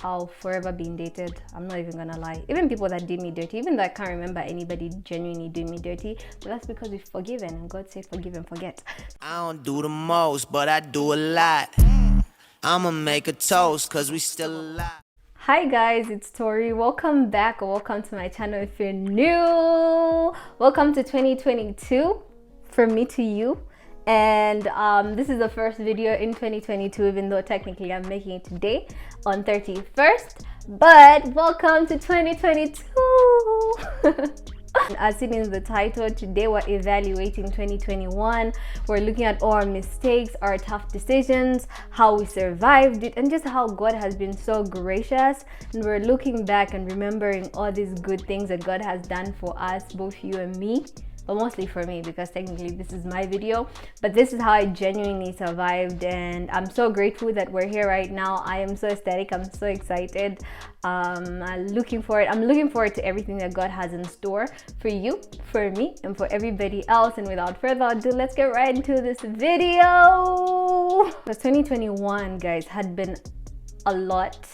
I'll forever be indebted. I'm not even gonna lie. Even people that did me dirty, even though I can't remember anybody genuinely doing me dirty, but that's because we've forgiven, and God said forgive and forget. I don't do the most, but I do a lot. I'ma make a toast, cause we still alive. Hi guys, it's Tori. Welcome back, or welcome to my channel if you're new. Welcome to 2022, from me to you. And this is the first video in 2022, even though technically I'm making it today on 31st. But welcome to 2022. As seen in the title, today we're evaluating 2021. We're looking at all our mistakes, our tough decisions, how we survived it, and just how God has been so gracious. And we're looking back and remembering all these good things that God has done for us, both you and me. But mostly for me, because technically this is my video, but this is how I genuinely survived, and I'm so grateful that we're here right now. I am so ecstatic. I'm so excited. I'm looking forward to everything that God has in store for you, for me, and for everybody else. And without further ado, let's get right into this video. Because 2021, guys, had been a lot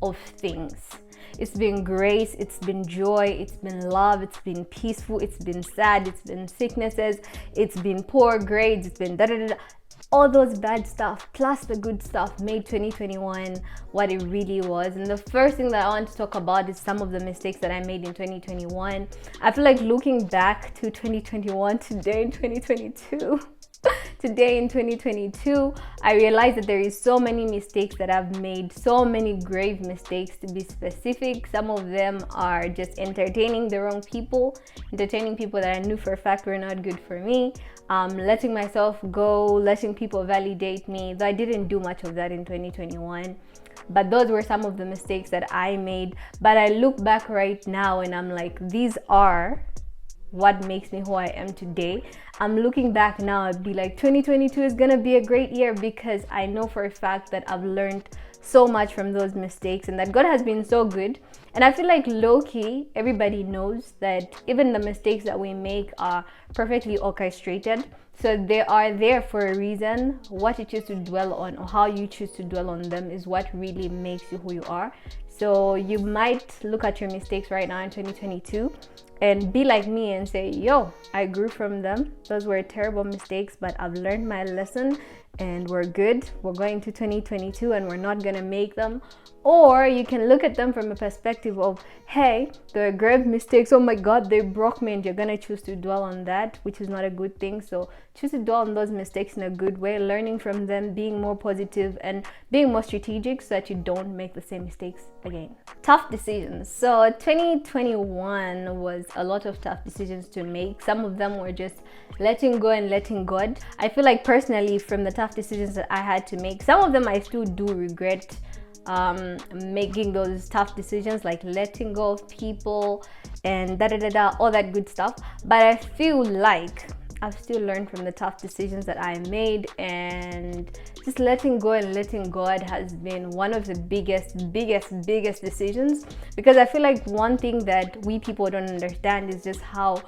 of things. It's been grace, it's been joy, it's been love, it's been peaceful, it's been sad, it's been sicknesses, it's been poor grades, it's been da-da-da-da. All those bad stuff plus the good stuff made 2021 what it really was. And the first thing that I want to talk about is some of the mistakes that I made in 2021. I feel like looking back to 2021 today in 2022 today in 2022, I realized that there is so many mistakes that I've made, so many grave mistakes to be specific. Some of them are just entertaining the wrong people, entertaining people that I knew for a fact were not good for me, letting myself go, letting people validate me, though I didn't do much of that in 2021. But those were some of the mistakes that I made. But I look back right now and I'm like, these are what makes me who I am today. I'm looking back now, I'd be like, 2022 is gonna be a great year, because I know for a fact that I've learned so much from those mistakes and that God has been so good. And I feel like low-key, everybody knows that even the mistakes that we make are perfectly orchestrated. So they are there for a reason. What you choose to dwell on, or how you choose to dwell on them, is what really makes you who you are. So you might look at your mistakes right now in 2022 and be like me and say, yo, I grew from them. Those were terrible mistakes, but I've learned my lesson and we're good. We're going to 2022 and we're not gonna make them. Or you can look at them from a perspective of, hey, they're grave mistakes. Oh my God, they broke me, and you're gonna choose to dwell on that, which is not a good thing. So choose to dwell on those mistakes in a good way, learning from them, being more positive and being more strategic so that you don't make the same mistakes again. Tough decisions. So 2021 was a lot of tough decisions to make. Some of them were just letting go and letting God. I feel like personally, from the tough decisions that I had to make, some of them I still do regret making those tough decisions, like letting go of people and all that good stuff. But I feel like I've still learned from the tough decisions that I made, and just letting go and letting God has been one of the biggest decisions, because I feel like one thing that we people don't understand is just how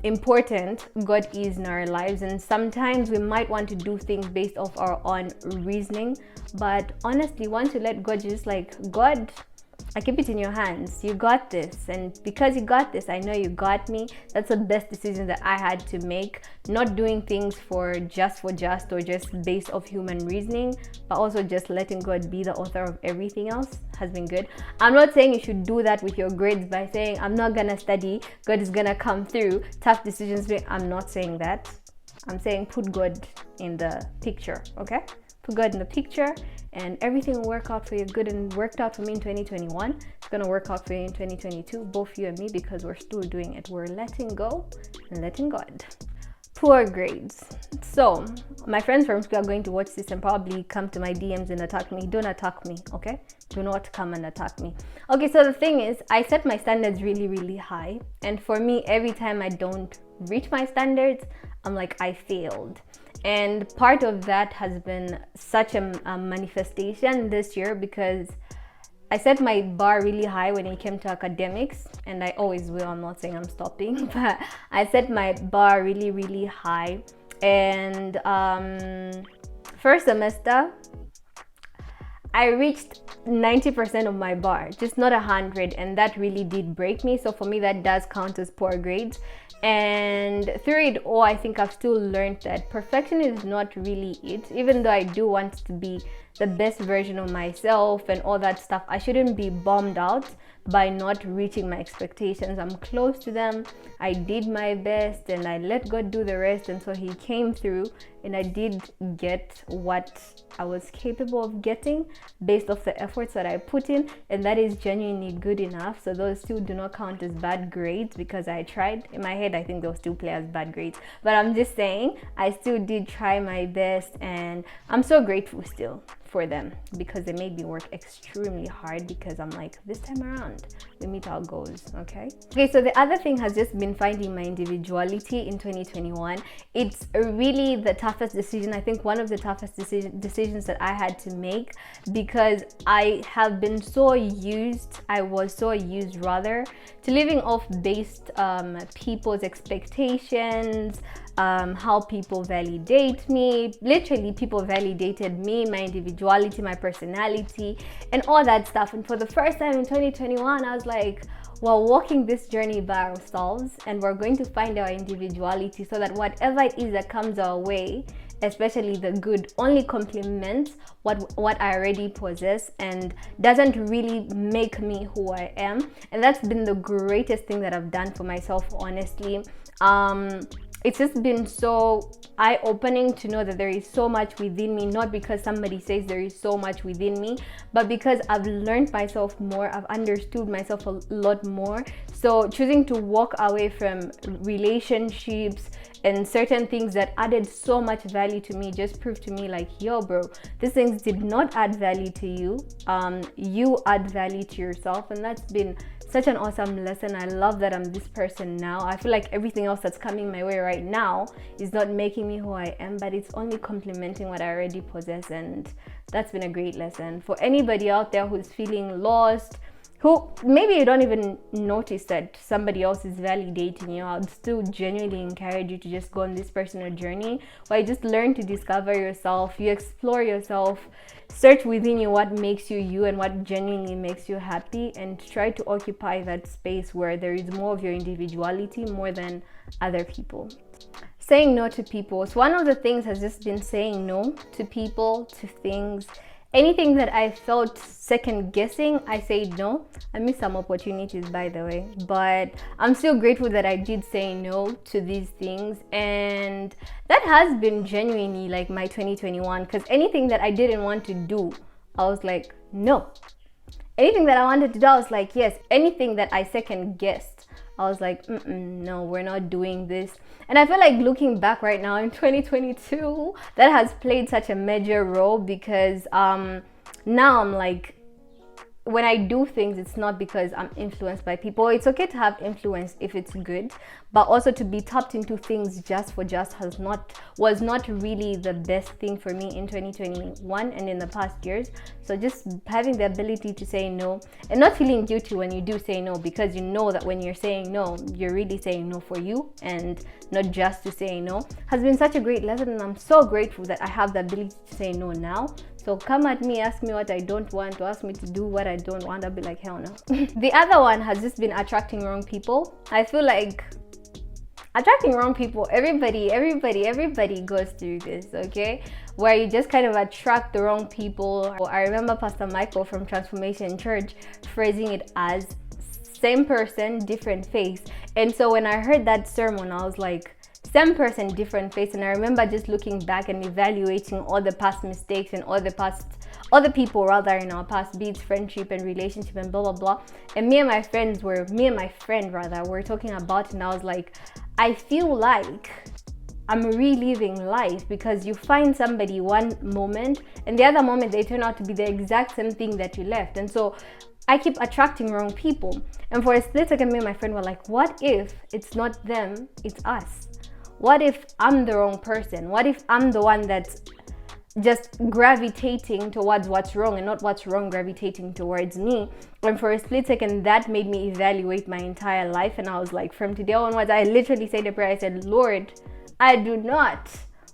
important God is in our lives. And sometimes we might want to do things based off our own reasoning, but honestly, once you let God, you're just like, God, I keep it in your hands. You got this. And because you got this, I know you got me. That's the best decision that I had to make. Not doing things for just or just based off human reasoning, but also just letting God be the author of everything else has been good. I'm not saying you should do that with your grades by saying, I'm not gonna study, God is gonna come through. Tough decisions. I'm not saying that. I'm saying put God in the picture, okay? Put God in the picture, and everything will work out for you good. And worked out for me in 2021. It's gonna work out for you in 2022, both you and me, because we're still doing it. We're letting go and letting God. Poor grades. So my friends from school are going to watch this and probably come to my DMs and attack me. Don't attack me, okay? Do not come and attack me. Okay, so the thing is, I set my standards really high, and for me, every time I don't reach my standards, I'm like, I failed. And part of that has been such a manifestation this year, because I set my bar really high when it came to academics, and I always will. I'm not saying I'm stopping, but I set my bar really high. And first semester, I reached 90% of my bar, just not 100, and that really did break me. So for me, that does count as poor grades. And through it all, I think I've still learned that perfection is not really it. Even though I do want to be the best version of myself and all that stuff, I shouldn't be bummed out by not reaching my expectations. I'm close to them. I did my best and I let God do the rest, and so he came through and I did get what I was capable of getting based off the efforts that I put in, and that is genuinely good enough. So those two do not count as bad grades because I tried. In my head, I think those two play as bad grades, but I'm just saying I still did try my best, and I'm so grateful still for them because they made me work extremely hard, because I'm like, this time around we meet our goals. Okay, so the other thing has just been finding my individuality in 2021. It's really the toughest decision, I think one of the toughest decisions that I had to make, because I have been so used, I was so used rather, to living off based people's expectations, how people validate me. Literally, people validated me, my individuality, my personality, and all that stuff. And for the first time in 2021, I was like, we're walking this journey by ourselves, and we're going to find our individuality, so that whatever it is that comes our way, especially the good, only complements what I already possess and doesn't really make me who I am. And that's been the greatest thing that I've done for myself, honestly. It's just been so eye-opening to know that there is so much within me, not because somebody says there is so much within me, but because I've learned myself more, I've understood myself a lot more. So choosing to walk away from relationships and certain things that added so much value to me just proved to me like, yo bro, these things did not add value to you. You add value to yourself, and that's been such an awesome lesson. I love that I'm this person now. I feel like everything else that's coming my way right now is not making me who I am, but it's only complementing what I already possess, and that's been a great lesson. For anybody out there who's feeling lost, who maybe you don't even notice that somebody else is validating you, I'd still genuinely encourage you to just go on this personal journey where you just learn to discover yourself, you explore yourself, search within you what makes you you and what genuinely makes you happy, and try to occupy that space where there is more of your individuality more than other people. Saying no to people. So one of the things has just been saying no to people, to things. Anything that I felt second guessing, I say no. I missed some opportunities, by the way, but I'm still grateful that I did say no to these things, and that has been genuinely like my 2021, because anything that I didn't want to do, I was like, no. Anything that I wanted to do, I was like, yes. Anything that I second guessed, I was like, no, we're not doing this. And I feel like looking back right now in 2022, that has played such a major role, because now I'm like, when I do things, it's not because I'm influenced by people. It's okay to have influence if it's good, but also to be tapped into things just was not really the best thing for me in 2021 and in the past years. So just having the ability to say no and not feeling guilty when you do say no, because you know that when you're saying no, you're really saying no for you and not just to say no, has been such a great lesson. And I'm so grateful that I have the ability to say no now. So come at me, ask me what I don't want, or ask me to do what I don't want, I'll be like, hell no. The other one has just been attracting wrong people. I feel like attracting wrong people, everybody goes through this, okay? Where you just kind of attract the wrong people. I remember Pastor Michael from Transformation Church phrasing it as same person, different face. And so when I heard that sermon, I was like, same person, different face. And I remember just looking back and evaluating all the past mistakes and all the people rather in our past, be it friendship and relationship and blah blah blah. And me and my friend were talking about it, and I was like, I feel like I'm reliving life, because you find somebody one moment and the other moment they turn out to be the exact same thing that you left. And so I keep attracting wrong people. And for a split second, me and my friend were like, what if it's not them, it's us? What if I'm the wrong person? What if I'm the one that's just gravitating towards what's wrong and not what's wrong gravitating towards me? And for a split second, that made me evaluate my entire life. And I was like, from today onwards, I literally said a prayer. I said, Lord, I do not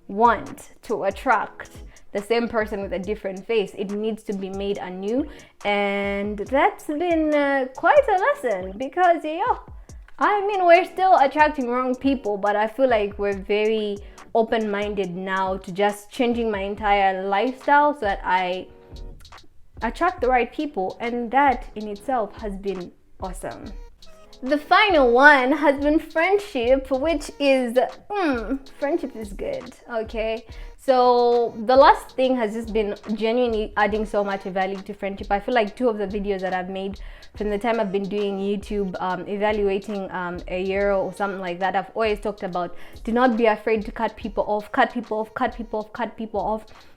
want to attract the same person with a different face. It needs to be made anew, and that's been quite a lesson because I mean, we're still attracting wrong people, but I feel like we're very open-minded now to just changing my entire lifestyle so that I attract the right people, and that in itself has been awesome. The final one has been friendship, which is friendship is good. Okay, so the last thing has just been genuinely adding so much value to friendship. I feel like 2 of the videos that I've made from the time I've been doing YouTube, evaluating a year or something like that, I've always talked about do not be afraid to cut people off.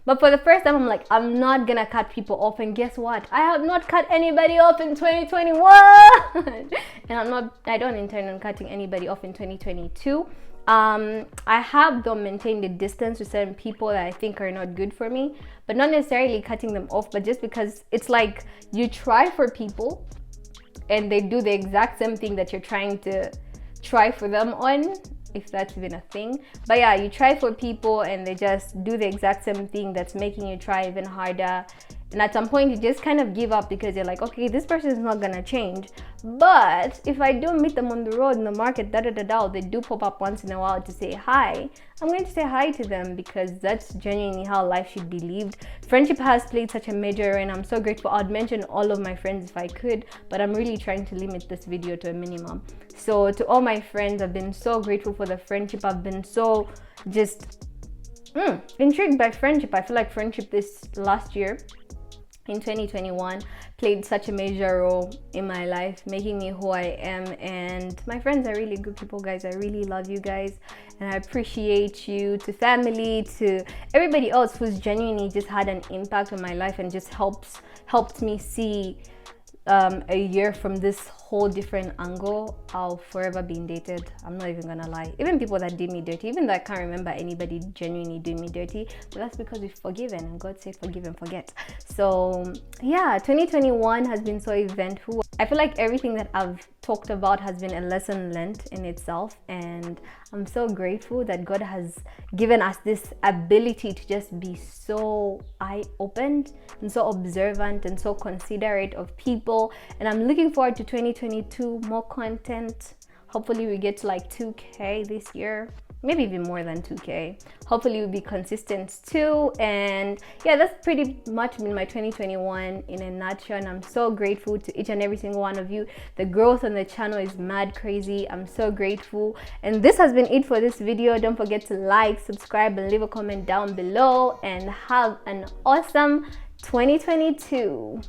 But for the first time, I'm like, I'm not gonna cut people off, and guess what? I have not cut anybody off in 2021, and I don't intend on cutting anybody off in 2022. I have though maintained a distance with certain people that I think are not good for me, but not necessarily cutting them off, but just because it's like you try for people and they do the exact same thing that you're trying to try for them on, if that's even a thing. But yeah, you try for people and they just do the exact same thing that's making you try even harder, and at some point you just kind of give up because you're like, okay, this person is not gonna change. But if I do meet them on the road, in the market, they do pop up once in a while to say hi, I'm going to say hi to them because that's genuinely how life should be lived. Friendship has played such a major role, and I'm so grateful. I'd mention all of my friends if I could, but I'm really trying to limit this video to a minimum. So to all my friends, I've been so grateful for the friendship. I've been so just intrigued by friendship. I feel like friendship this last year in 2021 played such a major role in my life, making me who I am. And my friends are really good people, guys. I really love you guys, and I appreciate you. To family, to everybody else who's genuinely just had an impact on my life and just helped me see a year from this whole different angle, I'll forever be indebted. I'm not even gonna lie. Even people that did me dirty, even though I can't remember anybody genuinely doing me dirty, but that's because we've forgiven, and God said forgive and forget. So yeah, 2021 has been so eventful. I feel like everything that I've talked about has been a lesson learned in itself, and I'm so grateful that God has given us this ability to just be so eye-opened and so observant and so considerate of people. And I'm looking forward to 2022, more content. Hopefully we get to like 2K this year, maybe even more than 2K. Hopefully we'll be consistent too. And yeah, that's pretty much been my 2021 in a nutshell, and I'm so grateful to each and every single one of you. The growth on the channel is mad crazy. I'm so grateful, and this has been it for this video. Don't forget to like, subscribe, and leave a comment down below, and have an awesome 2022.